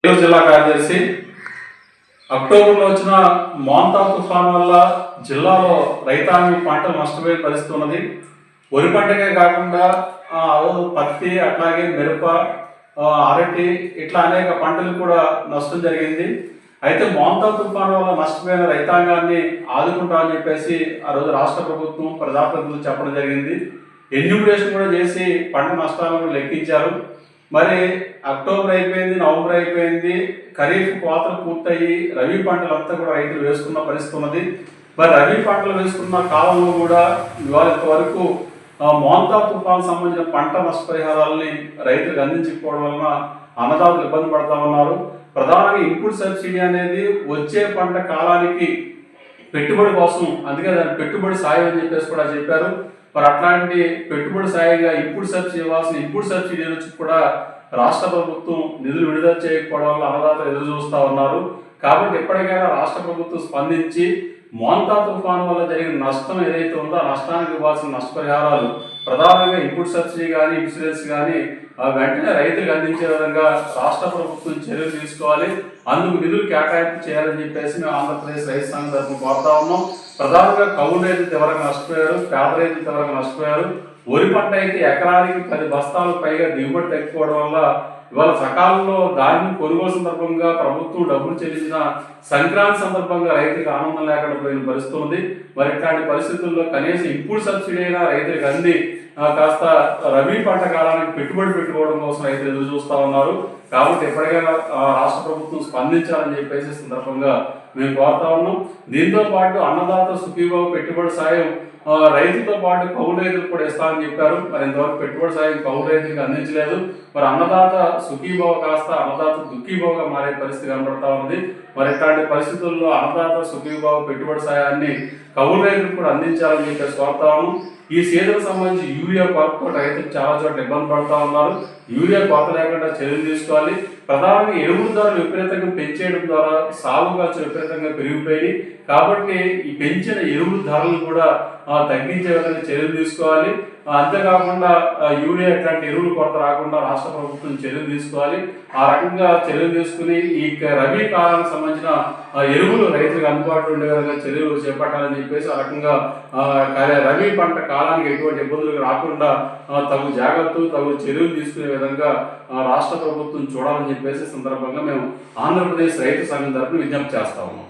ఏలూరు జిల్లా కార్యదర్శి అక్టోబర్లో వచ్చిన మోంతా తుఫాన్ వల్ల జిల్లాలో రైతాంగం పంటలు నష్టపోయే పరిస్థితి ఉన్నది. వరి పంటకే కాకుండా పత్తి, అట్లాగే మిరప, అరటి ఇట్లా అనేక పంటలు కూడా నష్టం జరిగింది. అయితే మోంతా తుఫాన్ వల్ల నష్టపోయిన రైతాంగాన్ని ఆదుకుంటామని చెప్పేసి ఆ రోజు రాష్ట్ర ప్రభుత్వం ప్రజాప్రతినిధులు చెప్పడం జరిగింది. ఎన్యూమరేషన్ కూడా చేసి పంట నష్టాలను లెక్కించారు. మరి అక్టోబర్ అయిపోయింది, నవంబర్ అయిపోయింది, ఖరీఫ్ కోతలు పూర్తయి రబీ పంటలంతా కూడా రైతులు వేసుకున్న పరిస్థితి ఉన్నది. మరి రబీ పంటలు వేసుకున్న కాలంలో కూడా ఇవాళ వరకు మోంతా తుఫాన్ సంబంధించిన పంట నష్టపరిహారాలని రైతులకు అందించకపోవడం వలన అన్నదాతలు ఇబ్బంది పడతా ఉన్నారు. ప్రధానంగా ఇన్పుట్ సబ్సిడీ అనేది వచ్చే పంట కాలానికి పెట్టుబడి కోసం, అందుకే దాని పెట్టుబడి సాయం అని చెప్పేసి కూడా చెప్పారు. మరి అట్లాంటి పెట్టుబడి సాయంగా ఇన్పుట్ సబ్సిడీ ఇవ్వాల్సిన ఇన్పుట్ సబ్సిడీ నుంచి కూడా రాష్ట్ర ప్రభుత్వం నిధులు విడుదల చేయకపోవడం వల్ల అన్నదాతలు ఎదురు చూస్తూ ఉన్నారు. కాబట్టి ఎప్పటికైనా రాష్ట్ర ప్రభుత్వం స్పందించి మోంతా తుఫాను వల్ల జరిగిన నష్టం ఏదైతే ఉందో ఆ నష్టానికి ఇవ్వాల్సిన నష్టపరిహారాలు ప్రధానంగా ఇన్పుట్ సబ్సిడీ కానీ ఇన్సూరెన్స్ కానీ వెంటనే రైతులకు అందించే విధంగా రాష్ట్ర ప్రభుత్వం చర్యలు తీసుకోవాలి. అందుకు నిధులు కేటాయింపు చేయాలని చెప్పేసి మేము ఆంధ్రప్రదేశ్ రైతు సంఘం తరఫున కోరుతా ఉన్నాం. ప్రధానంగా కౌలు రైతులు తీవ్రంగా నష్టపోయారు, పేద రైతులు తీవ్రంగా నష్టపోయారు. వరి పంట అయితే ఎకరానికి 10 బస్తాలకు పైగా దిగుబడి తగ్గిపోవడం వల్ల ఇవాళ సకాలంలో ధాన్యం కొనుగోలు సందర్భంగా ప్రభుత్వం డబ్బులు చెల్లించిన సంక్రాంతి సందర్భంగా రైతులకు ఆనందం లేకుండా పోయిన పరిస్థితి ఉంది. మరి ఇట్లాంటి పరిస్థితుల్లో కనీసం ఇన్పుట్ సబ్సిడీ అయినా రైతులకు అంది కాస్త రబీ పంట కాలానికి పెట్టుబడి పెట్టుకోవడం కోసం రైతులు ఎదురు చూస్తూ ఉన్నారు. కాబట్టి ఎప్పటికైనా రాష్ట్ర ప్రభుత్వం స్పందించాలని చెప్పేసి సందర్భంగా మేము కోరుతా ఉన్నాం. దీంతో పాటు అన్నదాత సుఖీభావ పెట్టుబడి సాయం రైతులతో పాటు కౌలు రైతులకు కూడా ఇస్తామని చెప్పారు. మరి ఇంతవరకు పెట్టుబడి సాయం కౌలు రైతులకు అందించలేదు. మరి అన్నదాత సుఖీభావ కాస్త అన్నదాత దుఃఖీభావగా మారే పరిస్థితి కనబడతా ఉంది. మరి ఇట్లాంటి పరిస్థితుల్లో అన్నదాత సుఖీభావ పెట్టుబడి సాయాన్ని కౌలు రైతులకు కూడా అందించాలని చెప్పేసి కోరుతాము. ఈ సీజన్ సంబంధించి యూరియా కొరతతో రైతులు చాలా చోట్ల ఇబ్బంది పడుతూ ఉన్నారు. యూరియా కొరత లేకుండా చర్యలు తీసుకోవాలి. ప్రధానంగా ఎరువుల ధరలు విపరీతంగా పెంచేయడం ద్వారా సాగు ఖర్చు విపరీతంగా పెరిగిపోయి, కాబట్టి ఈ పెంచిన ఎరువుల ధరలు కూడా తగ్గించే విధంగా చర్యలు తీసుకోవాలి. అంతేకాకుండా యూరియా ఇట్లాంటి ఎరువుల కొరత రాకుండా రాష్ట్ర ప్రభుత్వం చర్యలు తీసుకోవాలి. ఆ రకంగా చర్యలు తీసుకుని ఈ రబీ కాలానికి సంబంధించిన ఎరువులు రైతులకు అందుబాటులో ఉండే విధంగా చర్యలు చేపట్టాలని చెప్పేసి ఆ రకంగా రబీ పంట కాలానికి ఎటువంటి ఇబ్బందులు రాకుండా తగు జాగ్రత్తలు, తగు చర్యలు తీసుకునే విధంగా రాష్ట్ర ప్రభుత్వం చూడాలని చెప్పేసి సందర్భంగా మేము ఆంధ్రప్రదేశ్ రైతు సంఘం తరఫున విజ్ఞప్తి చేస్తా ఉన్నాం.